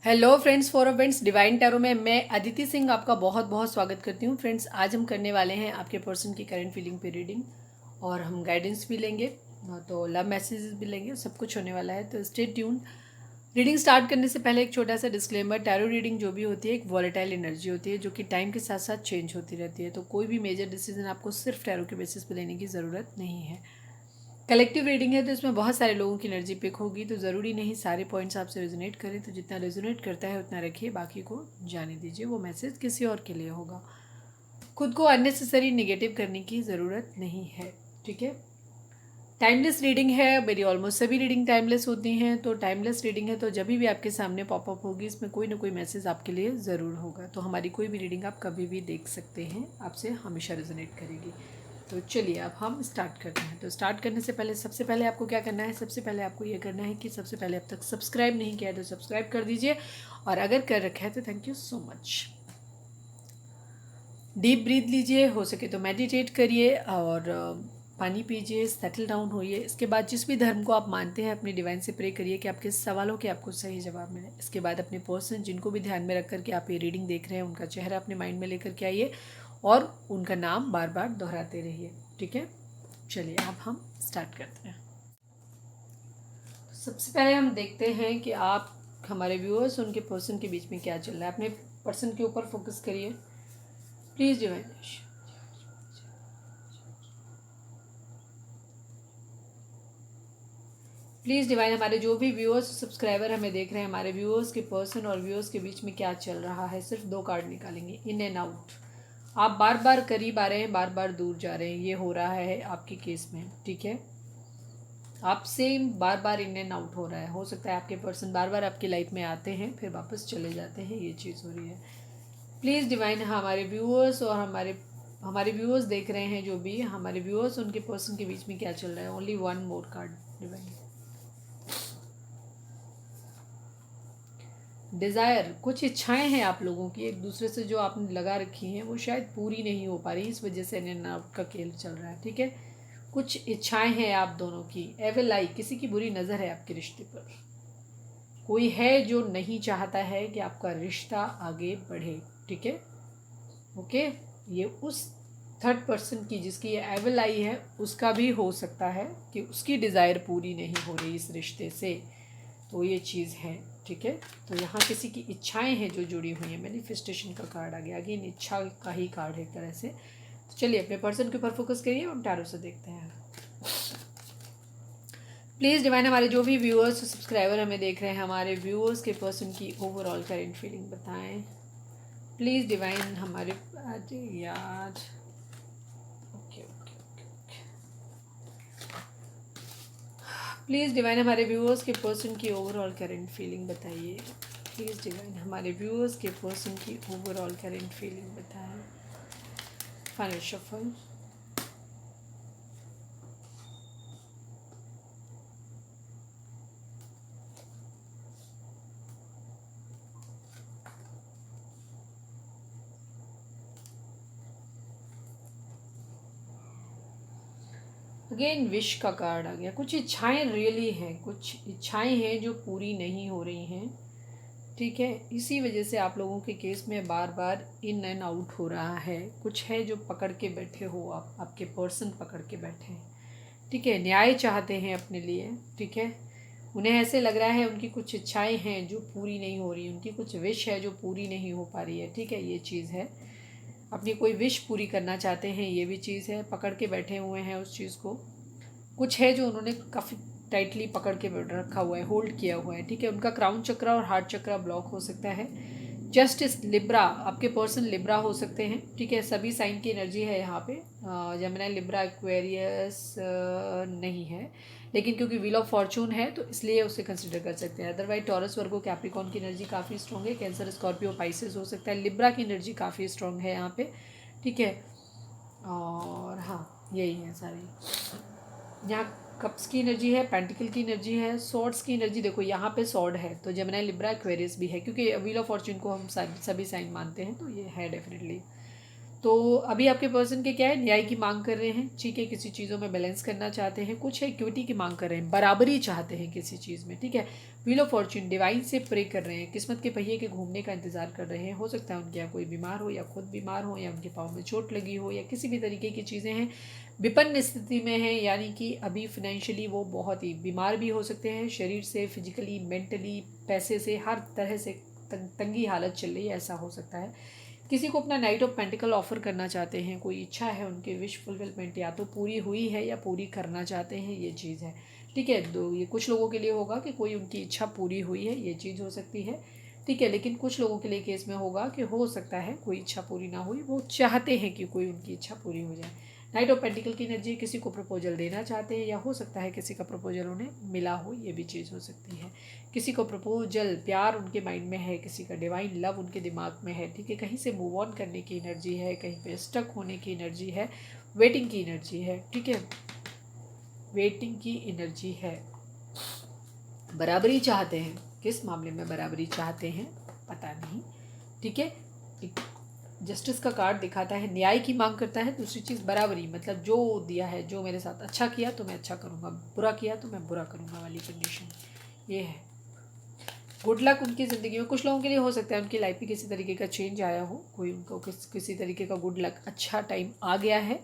Hello friends, for friends divine tarot में मैं अदिति सिंह आपका बहुत बहुत स्वागत करती हूँ। फ्रेंड्स, आज हम करने वाले हैं आपके पर्सन की करंट फीलिंग पे रीडिंग और हम गाइडेंस भी लेंगे, तो लव मैसेजेस भी लेंगे, सब कुछ होने वाला है। तो स्टे ट्यून। रीडिंग स्टार्ट करने से पहले एक छोटा सा डिस्क्लेमर, टैरो रीडिंग जो भी होती है एक वॉलेटाइल एनर्जी होती है जो कि टाइम के साथ साथ चेंज होती रहती है। तो कोई भी मेजर डिसीजन आपको सिर्फ टैरो के बेसिस पे लेने की ज़रूरत नहीं है। कलेक्टिव रीडिंग है तो इसमें बहुत सारे लोगों की एनर्जी पिक होगी, तो ज़रूरी नहीं सारे पॉइंट्स आपसे रेजोनेट करें। तो जितना रेजोनेट करता है उतना रखिए, बाकी को जाने दीजिए, वो मैसेज किसी और के लिए होगा। खुद को अननेसेसरी निगेटिव करने की ज़रूरत नहीं है, ठीक है। टाइमलेस रीडिंग है, मेरी ऑलमोस्ट सभी रीडिंग टाइमलेस होती हैं। तो टाइमलेस रीडिंग है तो जब भी आपके सामने पॉपअप होगी इसमें कोई ना कोई मैसेज आपके लिए ज़रूर होगा। तो हमारी कोई भी रीडिंग आप कभी भी देख सकते हैं, आपसे हमेशा रेजोनेट करेगी। तो चलिए अब हम स्टार्ट करते हैं। तो स्टार्ट करने से पहले सबसे पहले आपको क्या करना है, सबसे पहले आपको ये करना है कि सबसे पहले अब तक सब्सक्राइब नहीं किया है तो सब्सक्राइब कर दीजिए, और अगर कर रखा है तो thank you so much. Deep breath लीजिए, हो सके तो मेडिटेट करिए और पानी पीजिए, सेटल डाउन होइए। इसके बाद जिस भी धर्म को आप मानते हैं अपने डिवाइन से प्रे करिए कि आपके सवालों के आपको सही जवाब मिले। इसके बाद अपने पर्सन जिनको भी ध्यान में रख कर के आप ये रीडिंग देख रहे हैं उनका चेहरा अपने माइंड में लेकर के आइए और उनका नाम बार बार दोहराते रहिए, ठीक है। चलिए अब हम स्टार्ट करते हैं। सबसे पहले हम देखते हैं कि आप हमारे व्यूअर्स उनके पर्सन के बीच में क्या चल रहा है। अपने पर्सन के ऊपर फोकस करिए प्लीज़ डिवाइन। प्लीज़ डिवाइन, हमारे जो भी व्यूअर्स सब्सक्राइबर हमें देख रहे हैं, हमारे व्यूअर्स के पर्सन और व्यूअर्स के बीच में क्या चल रहा है। सिर्फ 2 कार्ड निकालेंगे, इन एंड आउट। आप बार बार करीब आ रहे हैं, बार बार दूर जा रहे हैं, ये हो रहा है आपके केस में, ठीक है। आपसे बार बार इन एंड आउट हो रहा है। हो सकता है आपके पर्सन बार बार आपकी लाइफ में आते हैं फिर वापस चले जाते हैं, ये चीज़ हो रही है। प्लीज़ डिवाइन, हमारे व्यूअर्स और हमारे व्यूअर्स देख रहे हैं, जो भी हमारे व्यूअर्स उनके पर्सन के बीच में क्या चल रहा है। ओनली 1 मोर कार्ड डिवाइन। डिज़ायर, कुछ इच्छाएं हैं आप लोगों की एक दूसरे से जो आपने लगा रखी हैं, वो शायद पूरी नहीं हो पा रही, इस वजह से इन एंड आउट का खेल चल रहा है, ठीक है। कुछ इच्छाएं हैं आप दोनों की। एविल आई, किसी की बुरी नज़र है आपके रिश्ते पर। कोई है जो नहीं चाहता है कि आपका रिश्ता आगे बढ़े, ठीक है। ओके, ये उस थर्ड पर्सन की जिसकी ये एविल आई है उसका भी हो सकता है कि उसकी डिज़ायर पूरी नहीं हो रही इस रिश्ते से, तो ये चीज़ है, ठीक है। तो यहाँ किसी की इच्छाएं हैं जो जुड़ी हुई हैं। मैनिफेस्टेशन का कार्ड आ गया, अगेन इच्छा का ही कार्ड है एक तरह से। तो चलिए अपने पर्सन के ऊपर फोकस करिए और टैरो से देखते हैं। प्लीज़ डिवाइन, हमारे जो भी व्यूअर्स सब्सक्राइबर हमें देख रहे हैं, हमारे व्यूअर्स के पर्सन की ओवरऑल करेंट फीलिंग बताएं प्लीज़ डिवाइन। हमारे यार, okay okay okay okay, please divine हमारे व्यूअर्स के पर्सन की ओवरऑल करेंट फीलिंग बताइए। प्लीज़ डिवाइन, हमारे व्यूअर्स के पर्सन की ओवरऑल करेंट फीलिंग बताएं। Final shuffle. अगेन विश का कार्ड आ गया। कुछ इच्छाएं रियली हैं, कुछ इच्छाएं हैं जो पूरी नहीं हो रही हैं, ठीक है। इसी वजह से आप लोगों के केस में बार बार इन एंड आउट हो रहा है। कुछ है जो पकड़ के बैठे हो आप, आपके पर्सन पकड़ के बैठे हैं, ठीक है। न्याय चाहते हैं अपने लिए, ठीक है। उन्हें ऐसे लग रहा है उनकी कुछ इच्छाएं हैं जो पूरी नहीं हो रही, उनकी कुछ विश है जो पूरी नहीं हो पा रही है, ठीक है। ये चीज़ है, अपनी कोई विश पूरी करना चाहते हैं, ये भी चीज़ है। पकड़ के बैठे हुए हैं उस चीज़ को। कुछ है जो उन्होंने काफ़ी टाइटली पकड़ के रखा हुआ है, होल्ड किया हुआ है, ठीक है। उनका क्राउन चक्रा और हार्ट चक्रा ब्लॉक हो सकता है। जस्टिस, लिब्रा, आपके पर्सन लिब्रा हो सकते हैं, ठीक है। सभी साइन की एनर्जी है यहाँ पे। जमिनी, लिब्रा, एक्वेरियस नहीं है, लेकिन क्योंकि व्हील ऑफ फॉर्चून है तो इसलिए उसे कंसिडर कर सकते हैं। अदरवाइज टॉरस, वर्गो, कैप्रिकॉर्न की एनर्जी काफ़ी स्ट्रॉग है। कैंसर, स्कॉर्पियो, पाइसेस हो सकता है। लिब्रा की एनर्जी काफ़ी स्ट्रॉग है यहाँ पे, ठीक है। और हाँ, यही है सारी। यहाँ कप्स की एनर्जी है, पेंटिकल की एनर्जी है, सॉर्ड्स की एनर्जी। देखो यहाँ पे सॉर्ड है तो जेमिनी, लिब्रा, एक्वेरियस भी है, क्योंकि व्हील ऑफ फॉर्चून को हम सभी साइन मानते हैं, तो ये है डेफिनेटली। तो अभी आपके पर्सन के क्या है, न्याय की मांग कर रहे हैं, ठीक है, किसी चीज़ों में बैलेंस करना चाहते हैं, कुछ है इक्विटी की मांग कर रहे हैं, बराबरी चाहते हैं किसी चीज़ में, ठीक है। व्हील ऑफ फॉर्च्यून, डिवाइन से प्रे कर रहे हैं, किस्मत के पहिए के घूमने का इंतजार कर रहे हैं। हो सकता है उनके यहाँ कोई बीमार हो या खुद बीमार हो या उनके पाँव में चोट लगी हो या किसी भी तरीके की चीज़ें हैं, विपन्न स्थिति में है, यानी कि अभी फिनेंशियली वो बहुत ही बीमार भी हो सकते हैं, शरीर से, फिजिकली, मेंटली, पैसे से, हर तरह से तंगी हालत चल रही है, ऐसा हो सकता है। किसी को अपना नाइट ऑफ पेंटिकल ऑफर करना चाहते हैं, कोई इच्छा है उनके, विश फुलफिलमेंट या तो पूरी हुई है या पूरी करना चाहते हैं, ये चीज़ है, ठीक है। तो ये कुछ लोगों के लिए होगा कि कोई उनकी इच्छा पूरी हुई है, ये चीज़ हो सकती है, ठीक है। लेकिन कुछ लोगों के लिए केस में होगा कि हो सकता है कोई इच्छा पूरी ना हुई, वो चाहते हैं कि कोई उनकी इच्छा पूरी हो जाए। नाइट ऑफ पेंटिकल की एनर्जी, किसी को प्रपोजल देना चाहते हैं या हो सकता है किसी का प्रपोजल उन्हें मिला हो, ये भी चीज़ हो सकती है। किसी को प्रपोजल, प्यार उनके माइंड में है, किसी का डिवाइन लव उनके दिमाग में है, ठीक है। कहीं से मूव ऑन करने की एनर्जी है, कहीं पे स्टक होने की एनर्जी है, वेटिंग की एनर्जी है, ठीक है, वेटिंग की एनर्जी है। बराबरी चाहते हैं, किस मामले में बराबरी चाहते हैं पता नहीं, ठीक है। जस्टिस का कार्ड दिखाता है, न्याय की मांग करता है। दूसरी चीज़ बराबरी, मतलब जो दिया है, जो मेरे साथ अच्छा किया तो मैं अच्छा करूँगा, बुरा किया तो मैं बुरा करूँगा वाली कंडीशन ये है। गुड लक उनकी ज़िंदगी में, कुछ लोगों के लिए हो सकता है उनकी लाइफ में किसी तरीके का चेंज आया हो, कोई उनको किसी तरीके का गुड लक, अच्छा टाइम आ गया है,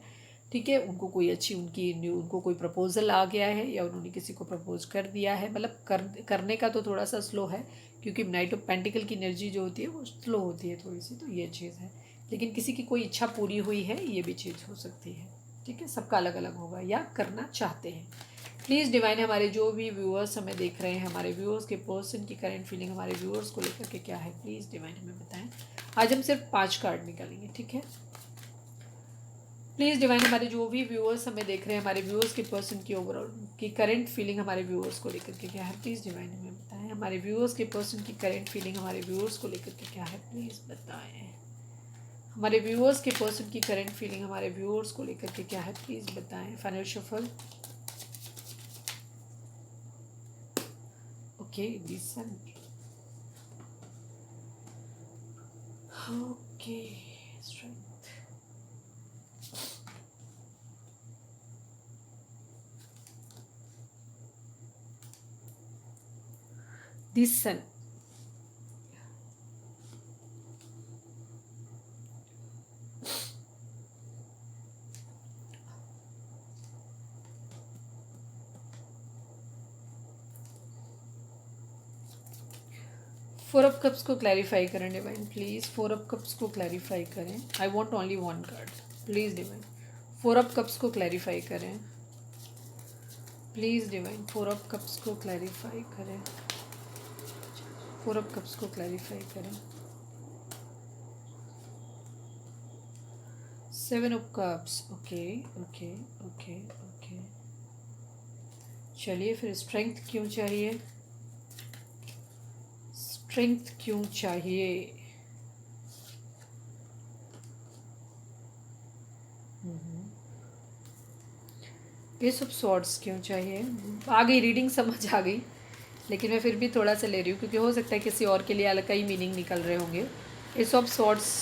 ठीक है। उनको कोई अच्छी उनको कोई प्रपोजल आ गया है या उन्होंने किसी को प्रपोज कर दिया है, मतलब करने का तो थोड़ा सा स्लो है, क्योंकि नाइट ऑफ पेंटिकल की एनर्जी जो होती है वो स्लो होती है थोड़ी सी, तो ये चीज़ है। लेकिन किसी की कोई इच्छा पूरी हुई है, ये भी चीज़ हो सकती है, ठीक है। सबका अलग अलग होगा या करना चाहते हैं। प्लीज़ डिवाइन, हमारे जो भी व्यूअर्स हमें देख रहे हैं, हमारे व्यूअर्स के पर्सन की करंट फीलिंग हमारे व्यूअर्स को लेकर के क्या है, प्लीज़ डिवाइन हमें बताएं। आज हम सिर्फ 5 कार्ड निकालेंगे, ठीक है। प्लीज़ डिवाइन, हमारे जो भी व्यूअर्स हमें देख रहे हैं, हमारे व्यूअर्स के पर्सन की ओवरऑल की करंट फीलिंग हमारे व्यूअर्स को लेकर के क्या है, प्लीज़ डिवाइन हमें बताएं। हमारे व्यूअर्स के पर्सन की करंट फीलिंग हमारे व्यूअर्स को लेकर के क्या है, प्लीज़ बताएं। हमारे व्यूअर्स के पर्सन की करंट फीलिंग हमारे व्यूअर्स को लेकर के क्या है, प्लीज़ बताएं। Final shuffle, okay, listen, okay, strength, listen, 4 of cups को क्लैरिफाई करें डिवाइन, प्लीज़ 4 ऑफ कप्स को क्लैरिफाई करें। I want only 1 card, please divine 4 of cups को क्लैरिफाई करें, प्लीज़ डिवाइन 4 ऑफ कप्स को क्लैरिफाई करें, 4 ऑफ कप्स को clarify करें। 7 of cups, okay okay okay okay, चलिए फिर स्ट्रेंथ क्यों चाहिए, स्ट्रेंथ क्यों चाहिए, एस ऑफ सॉर्ड्स क्यों चाहिए। आ गई रीडिंग, समझ आ गई, लेकिन मैं फिर भी थोड़ा सा ले रही हूँ क्योंकि हो सकता है किसी और के लिए अलग का ही मीनिंग निकल रहे होंगे। एस ऑफ सॉर्ड्स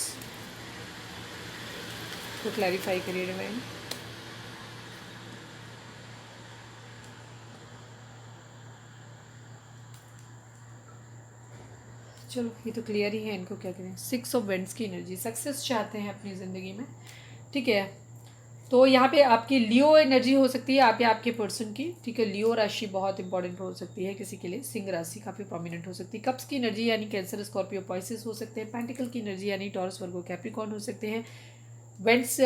को क्लैरिफाई करिए डिवाइन। चलो ये तो क्लियर ही है, इनको क्या करें। 6 ऑफ वेंड्स की एनर्जी, सक्सेस चाहते हैं अपनी ज़िंदगी में, ठीक है। तो यहाँ पे आपकी लियो एनर्जी हो सकती है, आप या आपके पर्सन की, ठीक है। लियो राशि बहुत इंपॉर्टेंट हो सकती है किसी के लिए, सिंह राशि काफ़ी प्रोमिनेंट हो सकती है। कप्स की एनर्जी यानी कैंसर, स्कॉर्पियो, पॉइसिस हो सकते हैं। पेंटिकल की एनर्जी यानी टॉरस, वर्गो, कैप्रिकॉर्न हो सकते हैं। वेंट्स,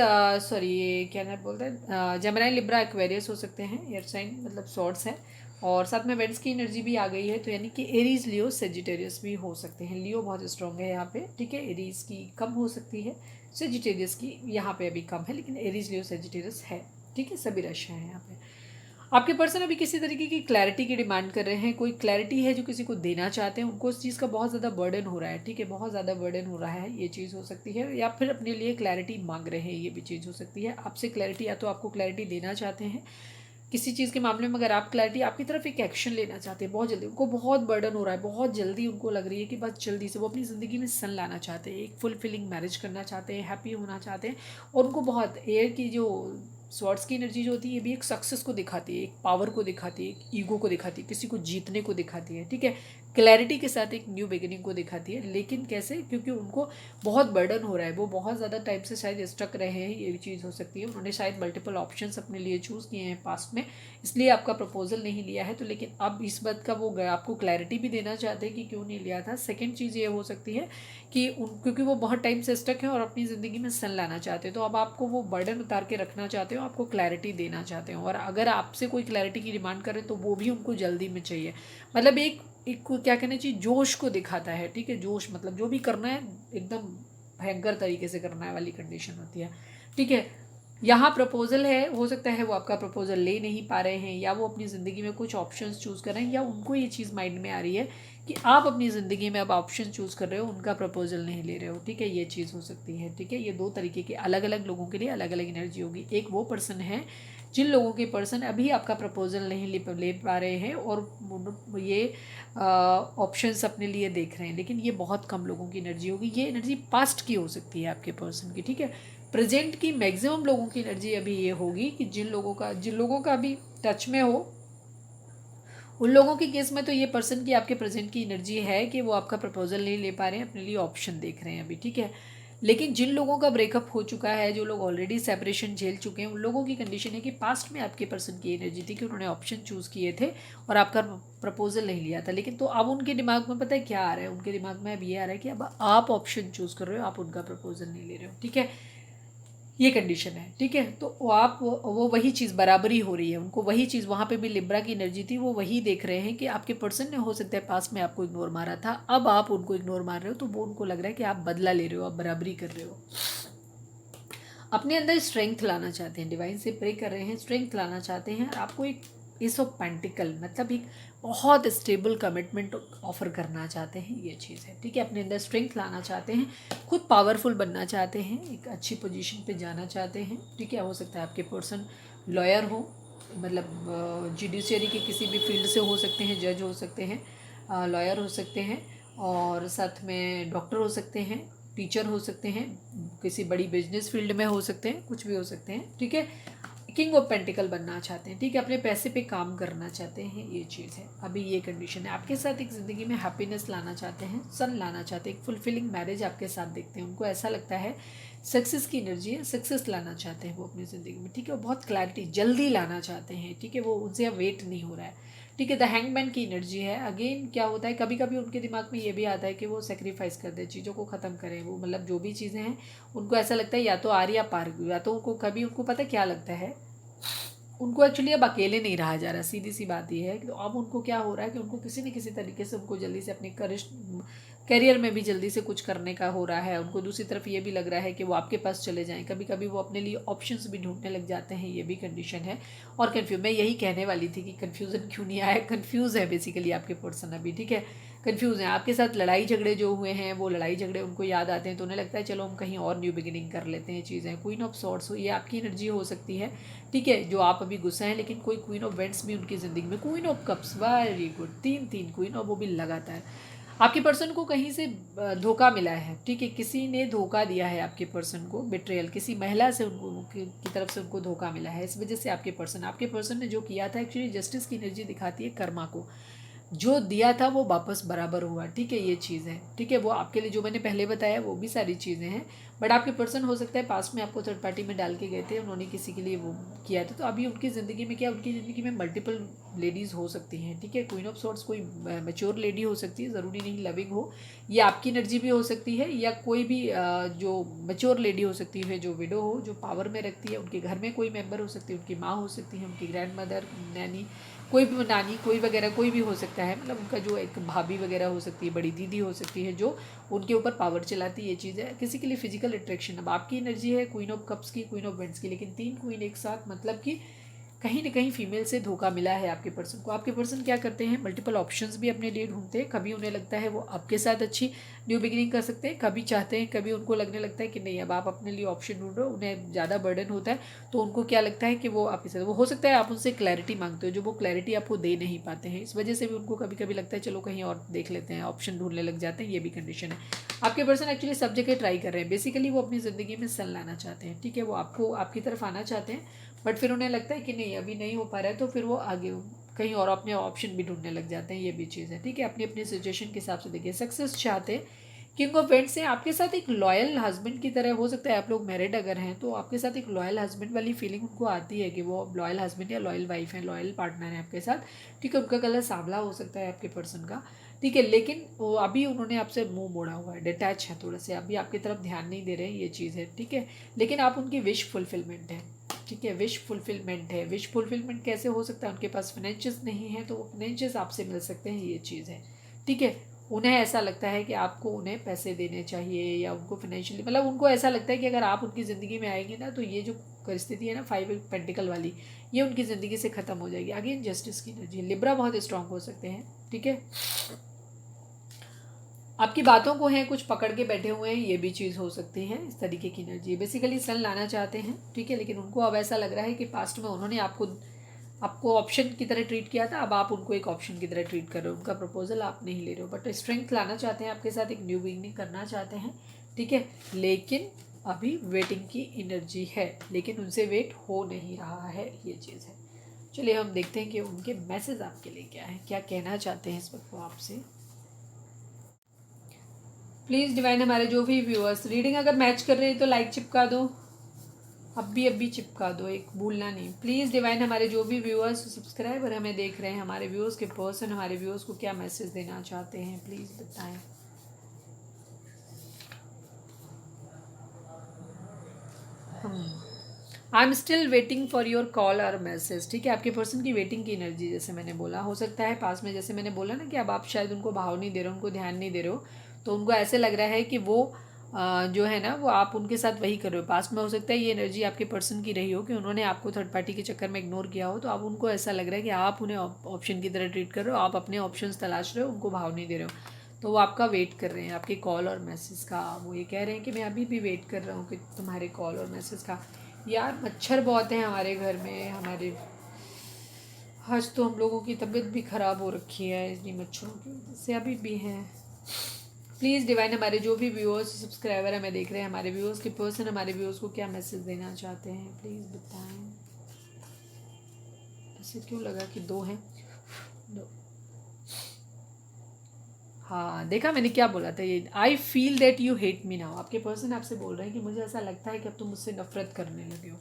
सॉरी ये क्या नाम बोलते हैं, जेमिनी, लिब्रा, एक्वेरियस हो सकते हैं, एयर साइन मतलब सॉर्ड्स है। और साथ में वेंट्स की एनर्जी भी आ गई है, तो यानी कि एरीज, लियो, सेजिटेरियस भी हो सकते हैं। लियो बहुत स्ट्रॉन्ग है यहाँ पे, ठीक है। एरीज की कम हो सकती है, सेजिटेरियस की यहाँ पे अभी कम है, लेकिन एरीज, लियो, सेजिटेरियस है, ठीक है। सभी राशियाँ हैं यहाँ पे। आपके पर्सन अभी किसी तरीके की क्लैरिटी की डिमांड कर रहे हैं, कोई क्लैरिटी है जो किसी को देना चाहते हैं, उनको उस चीज़ का बहुत ज़्यादा बर्डन हो रहा है, ठीक है, बहुत ज़्यादा बर्डन हो रहा है, ये चीज़ हो सकती है। या फिर अपने लिए क्लैरिटी मांग रहे हैं, ये भी चीज़ हो सकती है। आपसे क्लैरिटी, या तो आपको क्लैरिटी देना चाहते हैं, किसी चीज़ के मामले में अगर आप क्लैरिटी आपकी तरफ एक एक्शन लेना चाहते हैं बहुत जल्दी, उनको बहुत बर्डन हो रहा है, बहुत जल्दी उनको लग रही है कि बस जल्दी से वो अपनी ज़िंदगी में सन लाना चाहते हैं, एक फुलफिलिंग मैरिज करना चाहते हैं, हैप्पी होना चाहते हैं। और उनको बहुत एयर की जो स्वॉर्ड्स की एनर्जी जो होती है ये भी एक सक्सेस को दिखाती है, एक पावर को दिखाती है, एक ईगो को दिखाती है, किसी को जीतने को दिखाती है, ठीक है, क्लैरिटी के साथ एक न्यू बिगिनिंग को दिखाती है। लेकिन कैसे, क्योंकि उनको बहुत बर्डन हो रहा है, वो बहुत ज़्यादा टाइम से शायद स्टक रहे हैं, ये भी चीज़ हो सकती है। उन्होंने शायद मल्टीपल ऑप्शंस अपने लिए चूज़ किए हैं पास्ट में, इसलिए आपका प्रपोजल नहीं लिया है। तो लेकिन अब इस बात का वो आपको क्लैरिटी भी देना चाहते हैं कि क्यों नहीं लिया था। सेकेंड चीज़ ये हो सकती है कि क्योंकि वो बहुत टाइम से स्टक है और अपनी ज़िंदगी में सन लाना चाहते हैं, तो अब आपको वो बर्डन उतार के रखना चाहते हो, आपको क्लैरिटी देना चाहते हो। और अगर आपसे कोई क्लैरिटी की डिमांड करे तो वो भी उनको जल्दी में चाहिए। मतलब एक क्या कहना चाहिए, जोश को दिखाता है, ठीक है, जोश मतलब जो भी करना है एकदम भयंकर तरीके से करना है वाली कंडीशन होती है, ठीक है। यहाँ प्रपोजल है, हो सकता है वो आपका प्रपोजल ले नहीं पा रहे हैं, या वो अपनी ज़िंदगी में कुछ ऑप्शंस चूज़ कर रहे हैं, या उनको ये चीज़ माइंड में आ रही है कि आप अपनी ज़िंदगी में अब ऑप्शन चूज़ कर रहे हो, उनका प्रपोजल नहीं ले रहे हो, ठीक है, ये चीज़ हो सकती है, ठीक है। ये दो तरीके के अलग अलग लोगों के लिए अलग अलग एनर्जी होगी। एक वो पर्सन है जिन लोगों के पर्सन अभी आपका प्रपोजल नहीं ले पा रहे हैं और ये ऑप्शंस अपने लिए देख रहे हैं, लेकिन ये बहुत कम लोगों की एनर्जी होगी। ये एनर्जी पास्ट की हो सकती है आपके पर्सन की, ठीक है। प्रेजेंट की मैक्सिमम लोगों की एनर्जी अभी ये होगी कि जिन लोगों का अभी टच में हो, उन लोगों के केस में तो ये पर्सन की आपके प्रेजेंट की एनर्जी है कि वो आपका प्रपोजल नहीं ले पा रहे हैं, अपने लिए ऑप्शन देख रहे हैं अभी, ठीक है। लेकिन जिन लोगों का ब्रेकअप हो चुका है, जो लोग ऑलरेडी सेपरेशन झेल चुके हैं, उन लोगों की कंडीशन है कि पास्ट में आपके पर्सन की एनर्जी थी कि उन्होंने ऑप्शन चूज़ किए थे और आपका प्रपोजल नहीं लिया था। लेकिन तो अब उनके दिमाग में पता है क्या आ रहा है, उनके दिमाग में अब ये आ रहा है कि अब आप ऑप्शन चूज़ कर रहे हो, आप उनका प्रपोजल नहीं ले रहे हो, ठीक है। ये कंडीशन है, ठीक है। तो वो वही चीज़ बराबरी हो रही है, उनको वही चीज़, वहाँ पे भी लिब्रा की एनर्जी थी, वो वही देख रहे हैं कि आपके पर्सन ने हो सकता है पास में आपको इग्नोर मारा था, अब आप उनको इग्नोर मार रहे हो, तो वो उनको लग रहा है कि आप बदला ले रहे हो, आप बराबरी कर रहे हो, अपने अंदर स्ट्रेंथ लाना चाहते हैं, डिवाइन से प्रे कर रहे हैं, स्ट्रेंथ लाना चाहते हैं। आपको एक एस ऑफ पेंटिकल मतलब एक बहुत स्टेबल कमिटमेंट ऑफर करना चाहते हैं, ये चीज़ है, ठीक है। अपने अंदर स्ट्रेंथ लाना चाहते हैं, खुद पावरफुल बनना चाहते हैं, एक अच्छी पोजीशन पे जाना चाहते हैं, ठीक है। हो सकता है आपके पर्सन लॉयर हो, मतलब जुडिशरी के किसी भी फील्ड से हो सकते हैं, जज हो सकते हैं, लॉयर हो सकते हैं, और साथ में डॉक्टर हो सकते हैं, टीचर हो सकते हैं, किसी बड़ी बिजनेस फील्ड में हो सकते हैं, कुछ भी हो सकते हैं, ठीक है। किंग ऑफ पेंटिकल बनना चाहते हैं, ठीक है, अपने पैसे पे काम करना चाहते हैं, ये चीज़ है। अभी ये कंडीशन है, आपके साथ एक ज़िंदगी में हैप्पीनेस लाना चाहते हैं, सन लाना चाहते हैं, एक फुलफिलिंग मैरिज आपके साथ देखते हैं। उनको ऐसा लगता है सक्सेस की एनर्जी है, सक्सेस लाना चाहते हैं वो अपनी ज़िंदगी में, ठीक है। वो बहुत क्लैरिटी जल्दी लाना चाहते हैं, ठीक है, वो उनसे अब वेट नहीं हो रहा है, ठीक है। द हैंगमैन की एनर्जी है। अगेन क्या होता है, कभी कभी उनके दिमाग में ये भी आता है कि वो सेक्रीफाइस कर दे, चीज़ों को ख़त्म करें, वो मतलब जो भी चीज़ें हैं उनको ऐसा लगता है या तो आर या पार, या तो उनको कभी उनको पता क्या लगता है, उनको एक्चुअली अब अकेले नहीं रहा जा रहा, सीधी सी बात ये है कि अब उनको क्या हो रहा है कि उनको किसी न किसी तरीके से उनको जल्दी से अपने करियर में भी जल्दी से कुछ करने का हो रहा है। उनको दूसरी तरफ ये भी लग रहा है कि वो आपके पास चले जाएं, कभी कभी वो अपने लिए ऑप्शंस भी ढूंढने लग जाते हैं, ये भी कंडीशन है। और मैं यही कहने वाली थी कि कन्फ्यूज़न क्यों नहीं आया, कन्फ्यूज़ है बेसिकली आपके पर्सन अभी, ठीक है, कन्फ्यूज़ हैं। आपके साथ लड़ाई झगड़े जो हुए हैं, वो लड़ाई झगड़े उनको याद आते हैं, तो उन्हें लगता है चलो हम कहीं और न्यू बिगिनिंग कर लेते हैं चीज़ें। क्वीन ऑफ सॉर्ड्स हो, ये आपकी एनर्जी हो सकती है, ठीक है, जो आप अभी गुस्सा हैं, लेकिन कोई क्वीन ऑफ वेंट्स भी उनकी ज़िंदगी में, queen of cups, very good, तीन तीन क्वीन, और वो भी लगातार। आपके पर्सन को कहीं से धोखा मिला है, ठीक है, किसी ने धोखा दिया है आपके पर्सन को, बिट्रेयल, किसी महिला से उनको की तरफ से उनको धोखा मिला है, इस वजह से आपके पर्सन ने जो किया था, एक्चुअली जस्टिस की एनर्जी दिखाती है, कर्मा को जो दिया था वो वापस बराबर हुआ, ठीक है, ये चीज़ है, ठीक है। वो आपके लिए जो मैंने पहले बताया वो भी सारी चीज़ें हैं, बट आपके पर्सन हो सकता है पास्ट में आपको थर्ड पार्टी में डाल के गए थे, उन्होंने किसी के लिए वो किया था, तो अभी उनकी ज़िंदगी में क्या, उनकी ज़िंदगी में मल्टीपल लेडीज़ हो सकती हैं, ठीक है। क्वीन ऑफ सॉर्ड्स कोई मैच्योर लेडी हो सकती है, ज़रूरी नहीं लविंग हो, ये आपकी एनर्जी भी हो सकती है, या कोई भी जो मैच्योर लेडी हो सकती है, जो विडो हो, जो पावर में रखती है, उनके घर में कोई मेंबर हो सकती है, उनकी माँ हो सकती है, उनकी ग्रैंड मदर, नैनी, कोई भी नानी, कोई वगैरह कोई भी हो सकता है, मतलब उनका जो एक भाभी वगैरह हो सकती है, बड़ी दीदी हो सकती है, जो उनके ऊपर पावर चलाती है, ये चीज़ है। किसी के लिए फिजिकल अट्रैक्शन, अब आपकी एनर्जी है क्वीन ऑफ कप्स की, क्वीन ऑफ वेंट्स की, लेकिन तीन क्वीन एक साथ, मतलब कि कहीं ना कहीं फीमेल से धोखा मिला है आपके पर्सन को। आपके पर्सन क्या करते हैं, मल्टीपल ऑप्शंस भी अपने लिए ढूंढते हैं। कभी उन्हें लगता है वो आपके साथ अच्छी न्यू बिगिनिंग कर सकते हैं, कभी चाहते हैं, कभी उनको लगने लगता है कि नहीं अब आप अपने लिए ऑप्शन ढूंढ रहे हो, उन्हें ज़्यादा बर्डन होता है, तो उनको क्या लगता है कि वो आपके साथ, वो हो सकता है आप उनसे क्लैरिटी मांगते हो जो वो क्लैरिटी आपको दे नहीं पाते हैं, इस वजह से भी उनको कभी कभी लगता है चलो कहीं और देख लेते हैं, ऑप्शन ढूंढने लग जाते हैं, ये भी कंडीशन है। आपके पर्सन एक्चुअली सब जगह ट्राई कर रहे हैं, बेसिकली वो अपनी ज़िंदगी में सन लाना चाहते हैं, ठीक है, वो आपको आपकी तरफ आना चाहते हैं, बट फिर उन्हें लगता है कि नहीं अभी नहीं हो पा रहा है, तो फिर वो आगे कहीं और अपने ऑप्शन भी ढूंढने लग जाते हैं, ये भी चीज़ है, ठीक है। अपनी अपनी सिचुएशन के हिसाब से देखिए। सक्सेस चाहते हैं, किंग ऑफ वेंट्स हैं, आपके साथ एक लॉयल हस्बैंड की तरह, हो सकता है आप लोग मैरिड अगर हैं तो आपके साथ एक लॉयल हस्बैंड वाली फीलिंग उनको आती है कि वो लॉयल हस्बैंड या लॉयल वाइफ है, लॉयल पार्टनर है आपके साथ, ठीक है। उनका कलर सांवला हो सकता है आपके पर्सन का, ठीक है, लेकिन वो अभी उन्होंने आपसे मुंह मोड़ा हुआ है, डिटैच है थोड़ा से, अभी आपकी तरफ ध्यान नहीं दे रहे हैं, ये चीज़ है, ठीक है। लेकिन आप उनकी विश फुलफिलमेंट है, ठीक है, विश फुलफिलमेंट है। विश फुलफिलमेंट कैसे हो सकता है, उनके पास फाइनेंशियस नहीं है तो वो फाइनेंशियस आपसे मिल सकते हैं, ये चीज़ है, ठीक है। उन्हें ऐसा लगता है कि आपको उन्हें पैसे देने चाहिए या उनको फाइनेंशियली, मतलब उनको ऐसा लगता है कि अगर आप उनकी ज़िंदगी में आएंगे ना तो ये जो परिस्थिति है ना 5 पेंटिकल वाली, ये उनकी ज़िंदगी से ख़त्म हो जाएगी। अगेन जस्टिस की एनर्जी, लिब्रा बहुत स्ट्रांग हो सकते हैं, ठीक है। आपकी बातों को हैं कुछ पकड़ के बैठे हुए हैं, ये भी चीज़ हो सकती है, इस तरीके की एनर्जी। बेसिकली सन लाना चाहते हैं, ठीक है, लेकिन उनको अब ऐसा लग रहा है कि पास्ट में उन्होंने आपको ऑप्शन की तरह ट्रीट किया था, अब आप उनको एक ऑप्शन की तरह ट्रीट कर रहे हो, उनका प्रपोजल आप नहीं ले रहे हो, बट स्ट्रेंथ लाना चाहते हैं आपके साथ, एक न्यू बिगिनिंग करना चाहते हैं, ठीक है। लेकिन अभी वेटिंग की एनर्जी है, लेकिन उनसे वेट हो नहीं रहा है, ये चीज़ है। चलिए हम देखते हैं कि उनके मैसेज आपके लिए क्या है, क्या कहना चाहते हैं इस वक्त वो आपसे। प्लीज़ डिवाइन हमारे जो भी व्यूअर्स रीडिंग अगर मैच कर रहे हैं तो लाइक चिपका दो, अभी चिपका दो, एक भूलना नहीं। प्लीज़ डिवाइन हमारे जो भी व्यूअर्स सब्सक्राइबर हमें देख रहे हैं, हमारे व्यूअर्स के पर्सन हमारे व्यूअर्स को क्या मैसेज देना चाहते हैं, प्लीज़ बताएं। I am still waiting for your call और मैसेज, ठीक है। आपके पर्सन की वेटिंग की एनर्जी, जैसे मैंने बोला, हो सकता है पास में, जैसे मैंने बोला ना कि अब आप शायद उनको भाव नहीं दे रहे हो, उनको ध्यान नहीं दे रहे हो, तो उनको ऐसे लग रहा है कि वो जो है ना वो आप उनके साथ वही कर रहे हो। पास्ट में हो सकता है ये एनर्जी आपके पर्सन की रही हो कि उन्होंने आपको थर्ड पार्टी के चक्कर में इग्नोर किया हो, तो अब उनको ऐसा लग रहा है कि आप उन्हें ऑप्शन की तरह ट्रीट कर रहे हो, आप अपने ऑप्शंस तलाश रहे हो, उनको भाव नहीं दे रहे हो, तो वो आपका वेट कर रहे हैं, आपके कॉल और मैसेज का। वो ये कह रहे हैं कि मैं अभी भी वेट कर रहा हूँ कि तुम्हारे कॉल और मैसेज का। यार मच्छर बहुत हैं हमारे घर में, हमारे आज तो हम लोगों की तबीयत भी ख़राब हो रखी है इन्हीं मच्छरों की वजह से, अभी भी हैं। प्लीज़ डिवाइन हमारे जो भी व्यूअर्स सब्सक्राइबर हमें देख रहे हैं, हमारे व्यूअर्स के पर्सन हमारे व्यूअर्स को क्या मैसेज देना चाहते हैं, प्लीज़ बताएं। ऐसे क्यों लगा कि 2 हैं, 2। हाँ देखा मैंने क्या बोला था, ये I feel that you hate me now. आपके पर्सन आपसे बोल रहे हैं कि मुझे ऐसा लगता है कि अब तुम मुझसे नफरत करने लगे हो,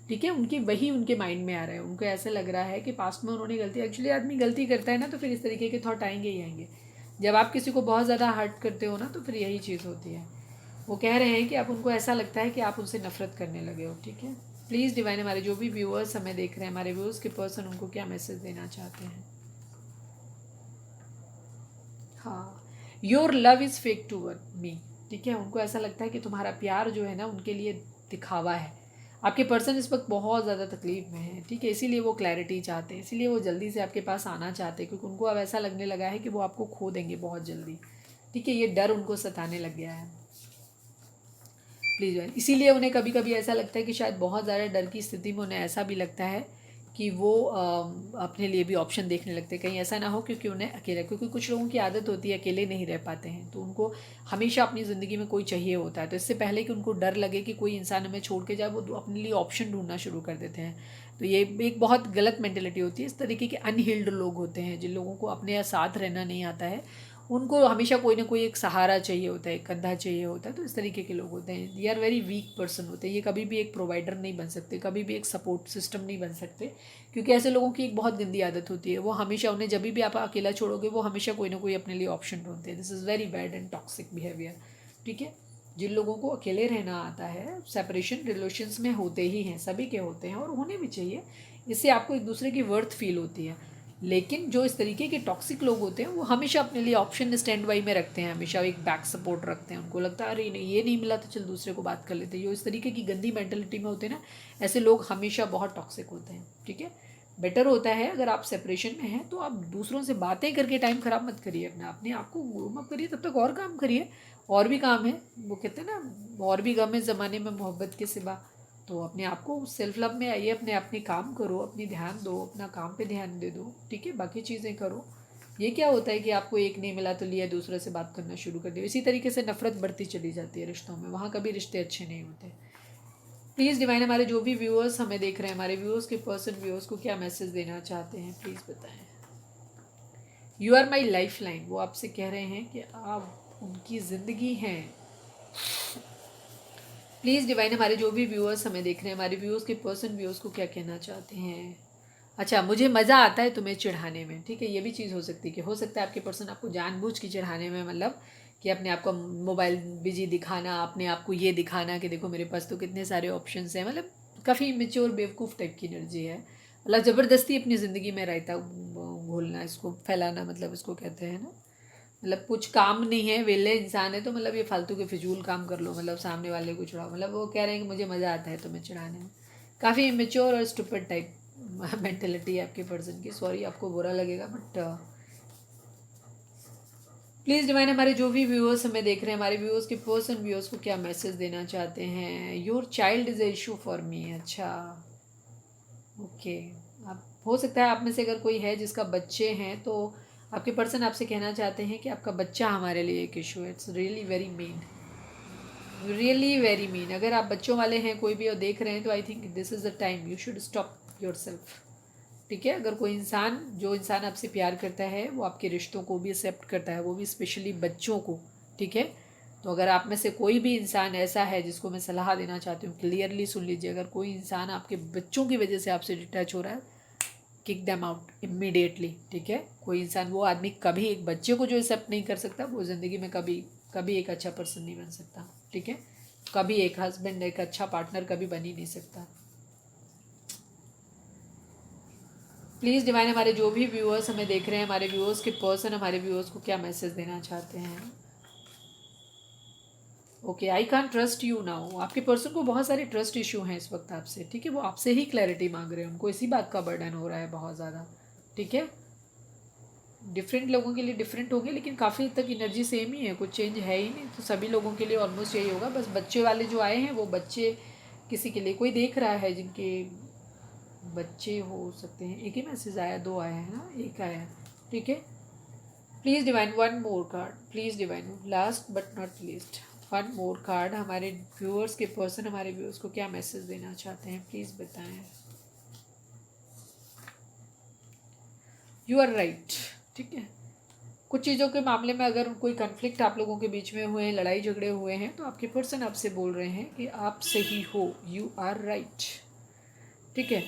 ठीक है। उनके माइंड में आ रहा है, उनको ऐसे लग रहा है कि पास्ट में उन्होंने गलती, एक्चुअली आदमी गलती करता है ना तो फिर इस तरीके के थॉट आएंगे ही आएंगे। जब आप किसी को बहुत ज़्यादा हर्ट करते हो ना तो फिर यही चीज़ होती है। वो कह रहे हैं कि अब उनको ऐसा लगता है कि आप उनसे नफरत करने लगे हो, ठीक है। प्लीज़ डिवाइन हमारे जो भी व्यूअर्स हमें देख रहे हैं, हमारे व्यूअर्स के पर्सन उनको क्या मैसेज देना चाहते हैं। हाँ, your love is fake toward me, ठीक है। उनको ऐसा लगता है कि तुम्हारा प्यार जो है ना उनके लिए दिखावा है। आपके पर्सन इस वक्त बहुत ज़्यादा तकलीफ में है, ठीक है, इसीलिए वो क्लैरिटी चाहते हैं, इसीलिए वो जल्दी से आपके पास आना चाहते हैं, क्योंकि उनको अब ऐसा लगने लगा है कि वो आपको खो देंगे बहुत जल्दी, ठीक है। ये डर उनको सताने लग गया है, प्लीज़। इसीलिए उन्हें कभी कभी ऐसा लगता है कि शायद बहुत ज़्यादा डर की स्थिति में उन्हें ऐसा भी लगता है कि वो अपने लिए भी ऑप्शन देखने लगते हैं, कहीं ऐसा ना हो क्योंकि उन्हें अकेला, क्योंकि कुछ लोगों की आदत होती है अकेले नहीं रह पाते हैं, तो उनको हमेशा अपनी ज़िंदगी में कोई चाहिए होता है, तो इससे पहले कि उनको डर लगे कि कोई इंसान हमें छोड़ के जाए, वो अपने लिए ऑप्शन ढूंढना शुरू कर देते हैं। तो ये एक बहुत गलत मेंटेलिटी होती है। इस तरीके के अनहील्ड लोग होते हैं जिन लोगों को अपने साथ रहना नहीं आता है, उनको हमेशा कोई ना कोई एक सहारा चाहिए होता है, एक कंधा चाहिए होता है, तो इस तरीके के लोग होते हैं। ये आर वेरी वीक पर्सन होते हैं, ये कभी भी एक प्रोवाइडर नहीं बन सकते, कभी भी एक सपोर्ट सिस्टम नहीं बन सकते, क्योंकि ऐसे लोगों की एक बहुत गंदी आदत होती है, वो हमेशा, उन्हें जब भी आप अकेला छोड़ोगे वो हमेशा कोई ना कोई अपने लिए ऑप्शन ढूंढते हैं। This is very bad and toxic behaviour, ठीक है। जिन लोगों को अकेले रहना आता है, सेपरेशन रिलेशंस में होते ही हैं, सभी के होते हैं और होने भी चाहिए, इससे आपको एक दूसरे की वर्थ फील होती है। लेकिन जो इस तरीके के टॉक्सिक लोग होते हैं वो हमेशा अपने लिए ऑप्शन स्टैंड बाई में रखते हैं, हमेशा एक बैक सपोर्ट रखते हैं, उनको लगता है अरे नहीं ये नहीं मिला तो चल दूसरे को बात कर लेते हैं। जो इस तरीके की गंदी मेंटलिटी में होते हैं ना, ऐसे लोग हमेशा बहुत टॉक्सिक होते हैं, ठीक है। बेटर होता है अगर आप सेपरेशन में हैं तो आप दूसरों से बातें करके टाइम ख़राब मत करिए अपना, अपने आप को ग्रूम अप करिए, तब तक और काम करिए, और भी काम है। वो कहते हैं ना, और भी गम है ज़माने में मोहब्बत के सिवा। तो अपने आप को सेल्फ लव में आइए, अपने काम करो, अपनी ध्यान दो, अपना काम पे ध्यान दे दो, ठीक है, बाकी चीज़ें करो। ये क्या होता है कि आपको एक नहीं मिला तो लिया दूसरे से बात करना शुरू कर दिया, इसी तरीके से नफरत बढ़ती चली जाती है रिश्तों में, वहाँ कभी रिश्ते अच्छे नहीं होते। प्लीज़ डिवाइन, हमारे जो भी व्यूअर्स हमें देख रहे हैं, हमारे व्यूअर्स के पर्सन व्यूअर्स को क्या मैसेज देना चाहते हैं, प्लीज़ बताएं। You are my life line, वो आपसे कह रहे हैं कि आप उनकी ज़िंदगी हैं। प्लीज़ डिवाइन, हमारे जो भी व्यूअर्स हमें देख रहे हैं, हमारे व्यूअर्स के पर्सन व्यूअर्स को क्या कहना चाहते हैं। अच्छा, मुझे मज़ा आता है तुम्हें चिढ़ाने में, ठीक है, ये भी चीज़ हो सकती है कि हो सकता है आपके पर्सन आपको जानबूझ के चिढ़ाने में, मतलब कि अपने आप को मोबाइल बिजी दिखाना, अपने आप को ये दिखाना कि देखो मेरे पास तो कितने सारे ऑप्शंस हैं, मतलब काफ़ी मेच्योर बेवकूफ़ टाइप की एनर्जी है, मतलब ज़बरदस्ती अपनी ज़िंदगी में रायता घोलना, इसको फैलाना, मतलब इसको कहते हैं ना, मतलब कुछ काम नहीं है, वेले इंसान है तो मतलब ये फालतू के फिजूल काम कर लो, मतलब सामने वाले को चिढ़ाओ, मतलब वो कह रहे हैं कि मुझे मज़ा आता है तुम्हें चिढ़ाने में। काफ़ी इमेच्योर और स्टूपिड टाइप मेंटेलिटी है आपके पर्सन की, सॉरी आपको बुरा लगेगा, बट प्लीज़ डिवाइन, हमारे जो भी व्यूअर्स हमें देख रहे हैं, हमारे व्यूअर्स के पर्सन व्यूअर्स को क्या मैसेज देना चाहते हैं। Your child is a issue for me, अच्छा ओके, आप हो सकता है आप में से अगर कोई है जिसका बच्चे हैं तो आपके पर्सन आपसे कहना चाहते हैं कि आपका बच्चा हमारे लिए एक इशू है। It's really very mean, really very mean. अगर आप बच्चों वाले हैं कोई भी और देख रहे हैं तो I think this is the time you should stop your self, ठीक है। अगर कोई इंसान, जो इंसान आपसे प्यार करता है वो आपके रिश्तों को भी एक्सेप्ट करता है, वो भी स्पेशली बच्चों को, ठीक है। तो अगर आप में से कोई भी इंसान ऐसा है जिसको मैं सलाह देना चाहती हूँ, क्लियरली सुन लीजिए, अगर कोई इंसान आपके बच्चों की वजह से आपसे डिटैच हो रहा है, किक देम आउट इमीडिएटली, ठीक है। कोई इंसान, वो आदमी कभी एक बच्चे को जो एक्सेप्ट नहीं कर सकता वो ज़िंदगी में कभी कभी एक अच्छा पर्सन नहीं बन सकता, ठीक है। कभी एक हस्बैंड, एक अच्छा पार्टनर कभी बन ही नहीं सकता। प्लीज़ डिवाइन, हमारे जो भी व्यूअर्स हमें देख रहे हैं, हमारे व्यूअर्स के पर्सन हमारे व्यूअर्स को क्या मैसेज देना चाहते हैं। Okay, I can't trust you now, आपके पर्सन को बहुत सारे ट्रस्ट इशू हैं इस वक्त आपसे, ठीक है। वो आपसे ही क्लैरिटी मांग रहे हैं, उनको इसी बात का बर्डन हो रहा है बहुत ज़्यादा, ठीक है। डिफरेंट लोगों के लिए डिफरेंट होंगे, लेकिन काफ़ी हद तक एनर्जी सेम ही है, कुछ चेंज है ही नहीं, तो सभी लोगों के लिए ऑलमोस्ट यही होगा। बस बच्चे वाले जो आए हैं वो बच्चे किसी के लिए कोई देख रहा है जिनके बच्चे हो सकते हैं। एक ही मैसेज आया, दो आया है ना, एक आया है, ठीक है। Please divine one more card, please divine, last but not least, one more card, हमारे व्यूअर्स के पर्सन हमारे व्यूअर्स को क्या मैसेज देना चाहते हैं, प्लीज़ बताएं। यू आर राइट, ठीक है। कुछ चीज़ों के मामले में अगर कोई कन्फ्लिक्ट आप लोगों के बीच में हुए हैं, लड़ाई झगड़े हुए हैं, तो आपके पर्सन आपसे बोल रहे हैं कि आप सही हो, यू आर राइट, ठीक है।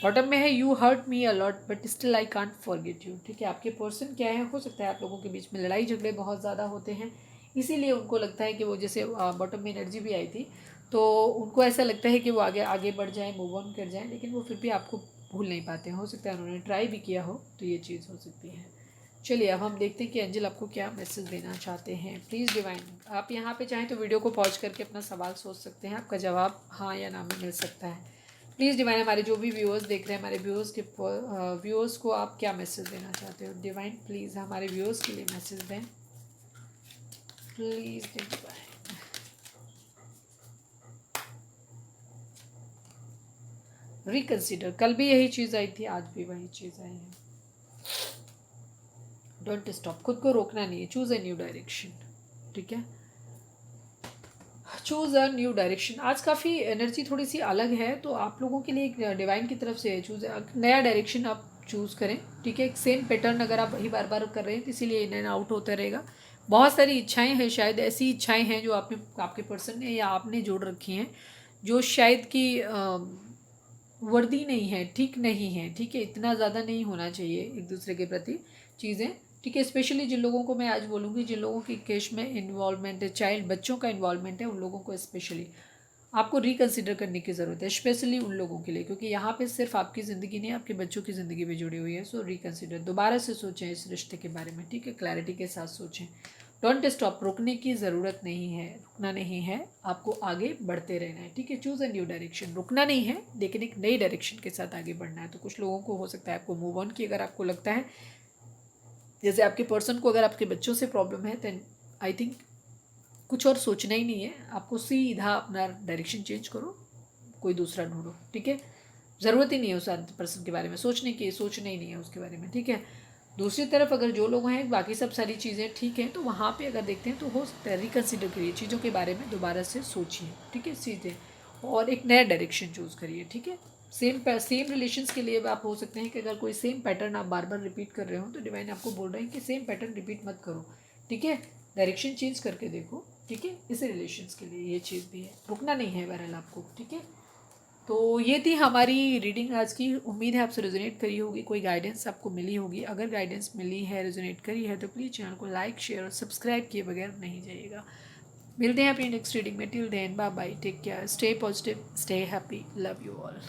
बॉटम में है you hurt me a lot but still I can't forget you, ठीक है। आपके पर्सन क्या है, हो सकता है आप लोगों के बीच में लड़ाई झगड़े बहुत ज़्यादा होते हैं, इसीलिए उनको लगता है कि वो, जैसे बॉटम में एनर्जी भी आई थी, तो उनको ऐसा लगता है कि वो आगे आगे बढ़ जाए, मूव ऑन कर जाए, लेकिन वो फिर भी आपको भूल नहीं पाते हैं। हो सकता है उन्होंने ट्राई भी किया हो, तो ये चीज़ हो सकती है। चलिए अब हम देखते हैं कि एंजल आपको क्या मैसेज देना चाहते हैं। प्लीज़ डिवाइन, आप यहाँ पे चाहें तो वीडियो को पॉज करके अपना सवाल सोच सकते हैं, आपका जवाब हाँ या ना में मिल सकता है। प्लीज़ डिवाइन, हमारे जो भी व्यूअर्स देख रहे हैं, हमारे व्यूअर्स के व्यूअर्स को आप क्या मैसेज देना चाहते हो। डिवाइन प्लीज़ हमारे व्यूअर्स के लिए मैसेज दें, प्लीज़ डिवाइन। रिकन्सिडर, कल भी यही चीज़ आई थी, आज भी वही चीज़ आई है। डोंट स्टॉप, खुद को रोकना नहीं है, चूज़ अ न्यू डायरेक्शन, ठीक है। चूज़ अ न्यू डायरेक्शन, आज काफ़ी एनर्जी थोड़ी सी अलग है, तो आप लोगों के लिए एक डिवाइन की तरफ से चूज़ नया डायरेक्शन आप चूज़ करें, ठीक है। एक सेम पैटर्न अगर आप वही बार बार कर रहे हैं तो इसीलिए इन एंड आउट होता रहेगा। बहुत सारी इच्छाएं हैं, शायद ऐसी इच्छाएं हैं जो आपके पर्सन ने या आपने जोड़ रखी हैं, जो शायद कि वर्दी नहीं है, ठीक नहीं है, ठीक है। इतना ज़्यादा नहीं होना चाहिए एक दूसरे के प्रति चीज़ें, ठीक है। स्पेशली जिन लोगों को, मैं आज बोलूँगी, जिन लोगों की केस में इन्वॉल्वमेंट है, चाइल्ड बच्चों का इन्वॉल्वमेंट है, उन लोगों को स्पेशली आपको रिकन्सिडर करने की ज़रूरत है, स्पेशली उन लोगों के लिए, क्योंकि यहाँ पे सिर्फ आपकी ज़िंदगी नहीं, आपके बच्चों की ज़िंदगी भी जुड़ी हुई है। सो रिकन्सिडर, दोबारा से सोचें इस रिश्ते के बारे में, ठीक है, क्लैरिटी के साथ सोचें। डोंट स्टॉप, रुकने की ज़रूरत नहीं है, रुकना नहीं है, आपको आगे बढ़ते रहना है, ठीक है। चूज़ अ न्यू डायरेक्शन, रुकना नहीं है लेकिन एक नई डायरेक्शन के साथ आगे बढ़ना है। तो कुछ लोगों को हो सकता है आपको मूव ऑन की अगर आपको लगता है, जैसे आपके पर्सन को अगर आपके बच्चों से प्रॉब्लम है, देन आई थिंक कुछ और सोचना ही नहीं है, आपको सीधा अपना डायरेक्शन चेंज करो, कोई दूसरा ढूंढो, ठीक है। ज़रूरत ही नहीं है उस पर्सन के बारे में सोचने की, सोचना ही नहीं है उसके बारे में, ठीक है। दूसरी तरफ अगर जो लोग हैं बाकी सब सारी चीज़ें ठीक हैं, तो वहाँ पे अगर देखते हैं तो हो सकता है रिकन्सिडर करिए चीज़ों के बारे में, दोबारा से सोचिए, ठीक है, सीधे, और एक नया डायरेक्शन चूज़ करिए, ठीक है। सेम रिलेशंस के लिए आप हो सकते हैं कि अगर कोई सेम पैटर्न आप बार बार रिपीट कर रहे हो तो डिवाइन आपको बोल रहे हैं कि सेम पैटर्न रिपीट मत करो, ठीक है, डायरेक्शन चेंज करके देखो, ठीक है। इस रिलेशंस के लिए ये चीज़ भी है, रुकना नहीं है बहरहाल आपको, ठीक है। तो ये थी हमारी रीडिंग आज की, उम्मीद है आपसे रेजोनेट करी होगी, कोई गाइडेंस आपको मिली होगी। अगर गाइडेंस मिली है, रेजोनेट करी है, तो प्लीज़ चैनल को लाइक शेयर और सब्सक्राइब किए बगैर नहीं जाइएगा। मिलते हैं अपनी नेक्स्ट रीडिंग में, till then bye bye, take care, stay positive, stay happy, love you all.